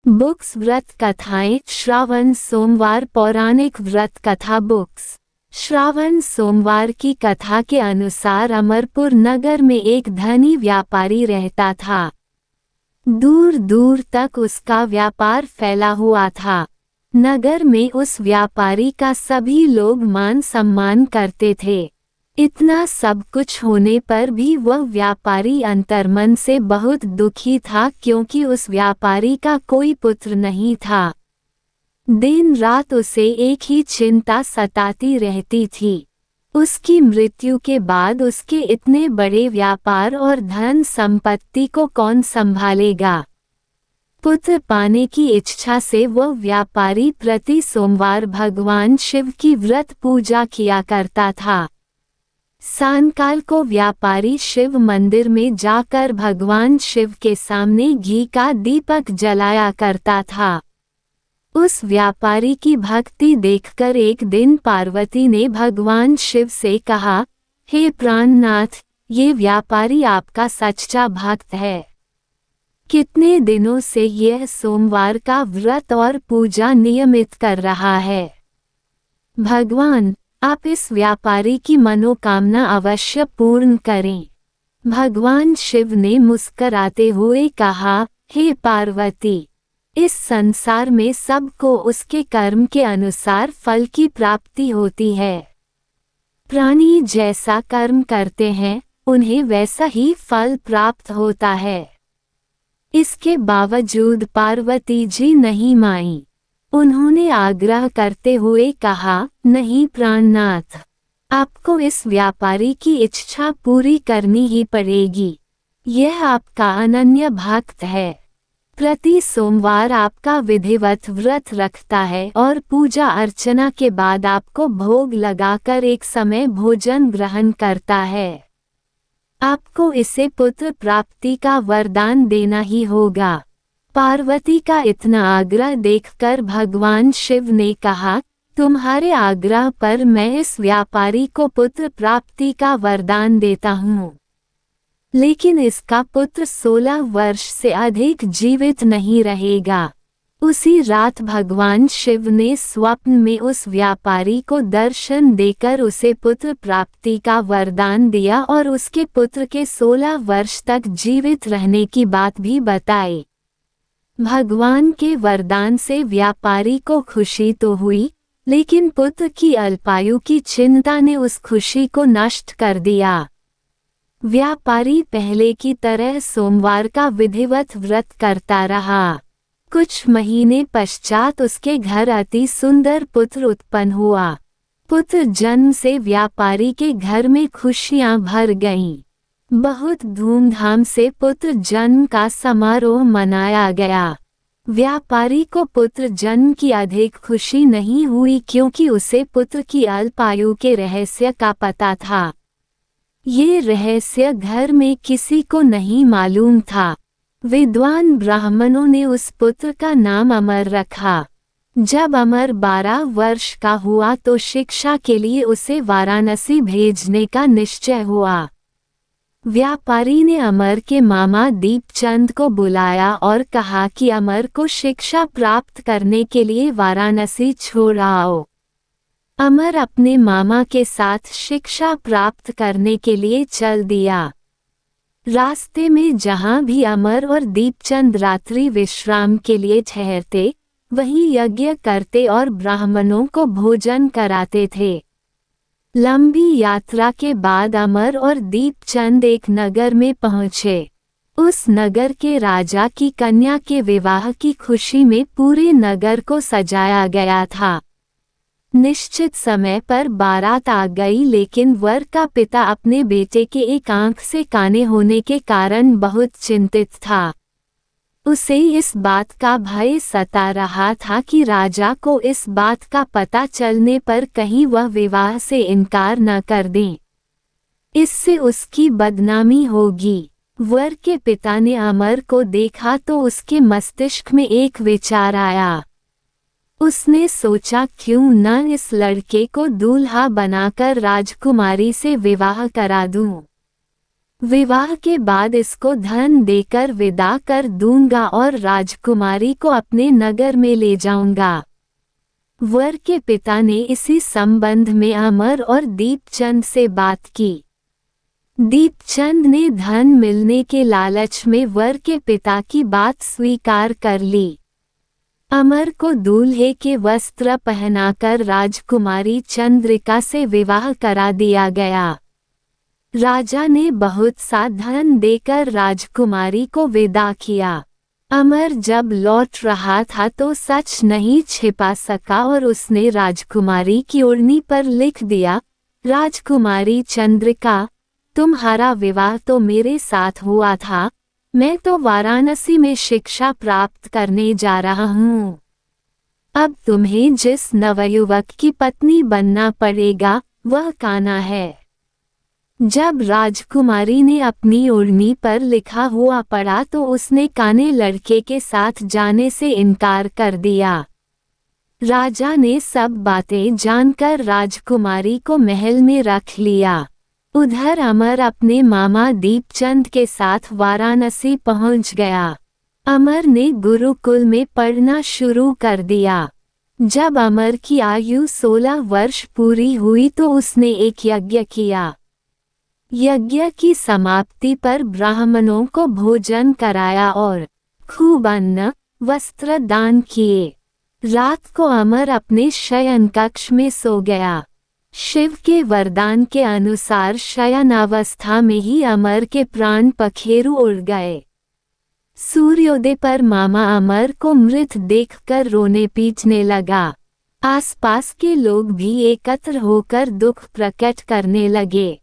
Books व्रत कथाएं श्रावण सोमवार पौराणिक व्रत कथा बुक्स। श्रावण सोमवार की कथा के अनुसार अमरपुर नगर में एक धनी व्यापारी रहता था। दूर दूर तक उसका व्यापार फैला हुआ था। नगर में उस व्यापारी का सभी लोग मान सम्मान करते थे। इतना सब कुछ होने पर भी वह व्यापारी अंतर्मन से बहुत दुखी था, क्योंकि उस व्यापारी का कोई पुत्र नहीं था। दिन रात उसे एक ही चिंता सताती रहती थी। उसकी मृत्यु के बाद उसके इतने बड़े व्यापार और धन संपत्ति को कौन संभालेगा। पुत्र पाने की इच्छा से वह व्यापारी प्रति सोमवार भगवान शिव की व्रत पूजा किया करता था। सायंकाल को व्यापारी शिव मंदिर में जाकर भगवान शिव के सामने घी का दीपक जलाया करता था। उस व्यापारी की भक्ति देखकर एक दिन पार्वती ने भगवान शिव से कहा, हे प्राणनाथ, ये व्यापारी आपका सच्चा भक्त है। कितने दिनों से यह सोमवार का व्रत और पूजा नियमित कर रहा है। भगवान, आप इस व्यापारी की मनोकामना अवश्य पूर्ण करें। भगवान शिव ने मुस्कराते हुए कहा, हे पार्वती, इस संसार में सबको उसके कर्म के अनुसार फल की प्राप्ति होती है। प्राणी जैसा कर्म करते हैं, उन्हें वैसा ही फल प्राप्त होता है। इसके बावजूद पार्वती जी नहीं मानी। उन्होंने आग्रह करते हुए कहा, नहीं प्राणनाथ, आपको इस व्यापारी की इच्छा पूरी करनी ही पड़ेगी। यह आपका अनन्य भक्त है। प्रति सोमवार आपका विधिवत व्रत रखता है और पूजा अर्चना के बाद आपको भोग लगाकर एक समय भोजन ग्रहण करता है। आपको इसे पुत्र प्राप्ति का वरदान देना ही होगा। पार्वती का इतना आग्रह देखकर भगवान शिव ने कहा, तुम्हारे आग्रह पर मैं इस व्यापारी को पुत्र प्राप्ति का वरदान देता हूँ, लेकिन इसका पुत्र 16 वर्ष से अधिक जीवित नहीं रहेगा। उसी रात भगवान शिव ने स्वप्न में उस व्यापारी को दर्शन देकर उसे पुत्र प्राप्ति का वरदान दिया और उसके पुत्र के 16 वर्ष तक जीवित रहने की बात भी बताई। भगवान के वरदान से व्यापारी को खुशी तो हुई, लेकिन पुत्र की अल्पायु की चिंता ने उस खुशी को नष्ट कर दिया। व्यापारी पहले की तरह सोमवार का विधिवत व्रत करता रहा। कुछ महीने पश्चात उसके घर अति सुंदर पुत्र उत्पन्न हुआ। पुत्र जन्म से व्यापारी के घर में खुशियां भर गईं। बहुत धूमधाम से पुत्र जन्म का समारोह मनाया गया। व्यापारी को पुत्र जन्म की अधिक खुशी नहीं हुई, क्योंकि उसे पुत्र की अल्पायु के रहस्य का पता था। ये रहस्य घर में किसी को नहीं मालूम था। विद्वान ब्राह्मणों ने उस पुत्र का नाम अमर रखा। जब अमर 12 वर्ष का हुआ तो शिक्षा के लिए उसे वाराणसी भेजने का निश्चय हुआ। व्यापारी ने अमर के मामा दीपचंद को बुलाया और कहा कि अमर को शिक्षा प्राप्त करने के लिए वाराणसी छोड़ आओ। अमर अपने मामा के साथ शिक्षा प्राप्त करने के लिए चल दिया। रास्ते में जहां भी अमर और दीपचंद रात्रि विश्राम के लिए ठहरते, वहीं यज्ञ करते और ब्राह्मणों को भोजन कराते थे। लंबी यात्रा के बाद अमर और दीपचंद एक नगर में पहुंचे। उस नगर के राजा की कन्या के विवाह की खुशी में पूरे नगर को सजाया गया था। निश्चित समय पर बारात आ गई, लेकिन वर का पिता अपने बेटे के एक आंख से काने होने के कारण बहुत चिंतित था। उसे इस बात का भय सता रहा था कि राजा को इस बात का पता चलने पर कहीं वह विवाह से इनकार न कर दें। इससे उसकी बदनामी होगी। वर के पिता ने अमर को देखा तो उसके मस्तिष्क में एक विचार आया। उसने सोचा, क्यों न इस लड़के को दूल्हा बनाकर राजकुमारी से विवाह करा दूं। विवाह के बाद इसको धन देकर विदा कर दूंगा और राजकुमारी को अपने नगर में ले जाऊंगा। वर के पिता ने इसी संबंध में अमर और दीपचंद से बात की। दीपचंद ने धन मिलने के लालच में वर के पिता की बात स्वीकार कर ली। अमर को दूल्हे के वस्त्र पहनाकर राजकुमारी चंद्रिका से विवाह करा दिया गया। राजा ने बहुत सा धन देकर राजकुमारी को विदा किया। अमर जब लौट रहा था तो सच नहीं छिपा सका और उसने राजकुमारी की ओढ़नी पर लिख दिया, राजकुमारी चंद्रिका, तुम्हारा विवाह तो मेरे साथ हुआ था, मैं तो वाराणसी में शिक्षा प्राप्त करने जा रहा हूँ। अब तुम्हें जिस नवयुवक की पत्नी बनना पड़ेगा वह कान्हा है। जब राजकुमारी ने अपनी ओढ़नी पर लिखा हुआ पढ़ा तो उसने काने लड़के के साथ जाने से इनकार कर दिया। राजा ने सब बातें जानकर राजकुमारी को महल में रख लिया। उधर अमर अपने मामा दीपचंद के साथ वाराणसी पहुंच गया। अमर ने गुरुकुल में पढ़ना शुरू कर दिया। जब अमर की आयु 16 वर्ष पूरी हुई तो उसने एक यज्ञ किया। यज्ञ की समाप्ति पर ब्राह्मणों को भोजन कराया और खूब अन्न वस्त्र दान किए। रात को अमर अपने शयन कक्ष में सो गया। शिव के वरदान के अनुसार शयनावस्था में ही अमर के प्राण पखेरु उड़ गए। सूर्योदय पर मामा अमर को मृत देखकर रोने पीटने लगा। आसपास के लोग भी एकत्र होकर दुख प्रकट करने लगे।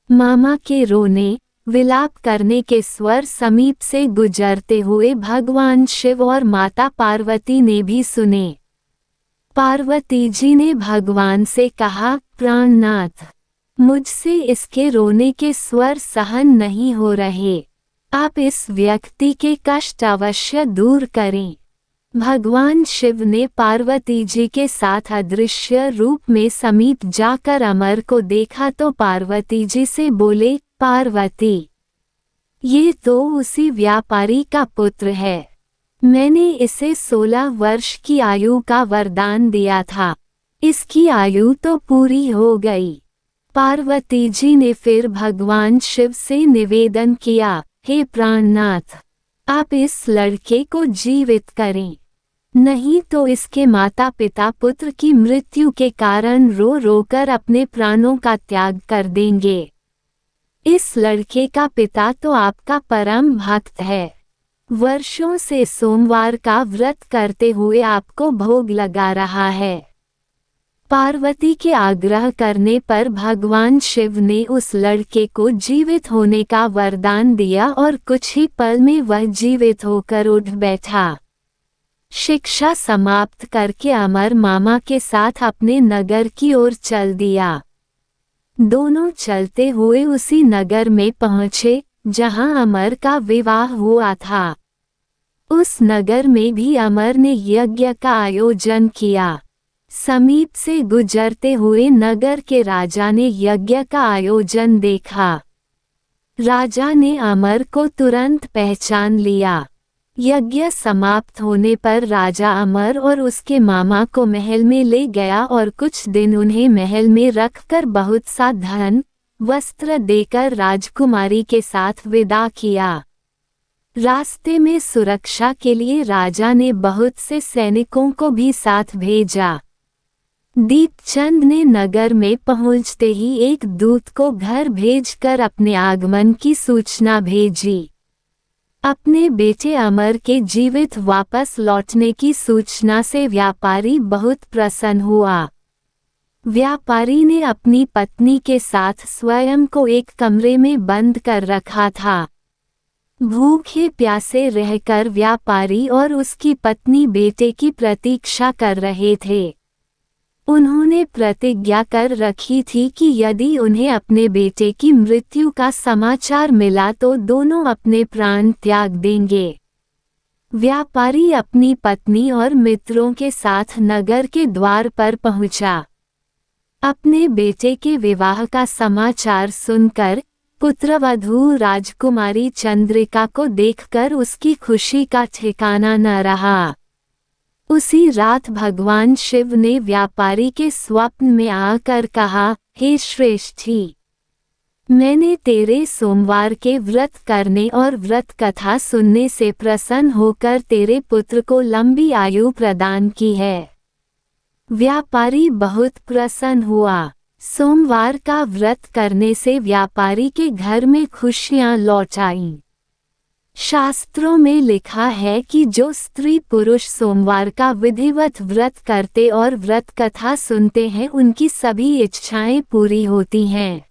मामा के रोने विलाप करने के स्वर समीप से गुजरते हुए भगवान शिव और माता पार्वती ने भी सुने। पार्वती जी ने भगवान से कहा, प्राणनाथ, मुझसे इसके रोने के स्वर सहन नहीं हो रहे, आप इस व्यक्ति के कष्ट अवश्य दूर करें। भगवान शिव ने पार्वती जी के साथ अदृश्य रूप में समीप जाकर अमर को देखा तो पार्वती जी से बोले, पार्वती, ये तो उसी व्यापारी का पुत्र है। मैंने इसे 16 वर्ष की आयु का वरदान दिया था, इसकी आयु तो पूरी हो गई। पार्वती जी ने फिर भगवान शिव से निवेदन किया, हे प्राणनाथ, आप इस लड़के को जीवित करें, नहीं तो इसके माता पिता पुत्र की मृत्यु के कारण रो रो कर अपने प्राणों का त्याग कर देंगे। इस लड़के का पिता तो आपका परम भक्त है, वर्षों से सोमवार का व्रत करते हुए आपको भोग लगा रहा है। पार्वती के आग्रह करने पर भगवान शिव ने उस लड़के को जीवित होने का वरदान दिया और कुछ ही पल में वह जीवित होकर उठ बैठा। शिक्षा समाप्त करके अमर मामा के साथ अपने नगर की ओर चल दिया। दोनों चलते हुए उसी नगर में पहुंचे जहां अमर का विवाह हुआ था। उस नगर में भी अमर ने यज्ञ का आयोजन किया। समीप से गुजरते हुए नगर के राजा ने यज्ञ का आयोजन देखा। राजा ने अमर को तुरंत पहचान लिया। यज्ञ समाप्त होने पर राजा अमर और उसके मामा को महल में ले गया और कुछ दिन उन्हें महल में रखकर बहुत सा धन वस्त्र देकर राजकुमारी के साथ विदा किया। रास्ते में सुरक्षा के लिए राजा ने बहुत से सैनिकों को भी साथ भेजा। दीपचंद ने नगर में पहुंचते ही एक दूत को घर भेजकर अपने आगमन की सूचना भेजी। अपने बेटे अमर के जीवित वापस लौटने की सूचना से व्यापारी बहुत प्रसन्न हुआ। व्यापारी ने अपनी पत्नी के साथ स्वयं को एक कमरे में बंद कर रखा था। भूखे प्यासे रहकर व्यापारी और उसकी पत्नी बेटे की प्रतीक्षा कर रहे थे। उन्होंने प्रतिज्ञा कर रखी थी कि यदि उन्हें अपने बेटे की मृत्यु का समाचार मिला तो दोनों अपने प्राण त्याग देंगे। व्यापारी अपनी पत्नी और मित्रों के साथ नगर के द्वार पर पहुंचा। अपने बेटे के विवाह का समाचार सुनकर पुत्रवधू राजकुमारी चंद्रिका को देखकर उसकी खुशी का ठिकाना न रहा। उसी रात भगवान शिव ने व्यापारी के स्वप्न में आकर कहा, हे श्रेष्ठी, मैंने तेरे सोमवार के व्रत करने और व्रत कथा सुनने से प्रसन्न होकर तेरे पुत्र को लंबी आयु प्रदान की है। व्यापारी बहुत प्रसन्न हुआ। सोमवार का व्रत करने से व्यापारी के घर में खुशियां लौट आईं। शास्त्रों में लिखा है कि जो स्त्री पुरुष सोमवार का विधिवत व्रत करते और व्रत कथा सुनते हैं उनकी सभी इच्छाएं पूरी होती हैं।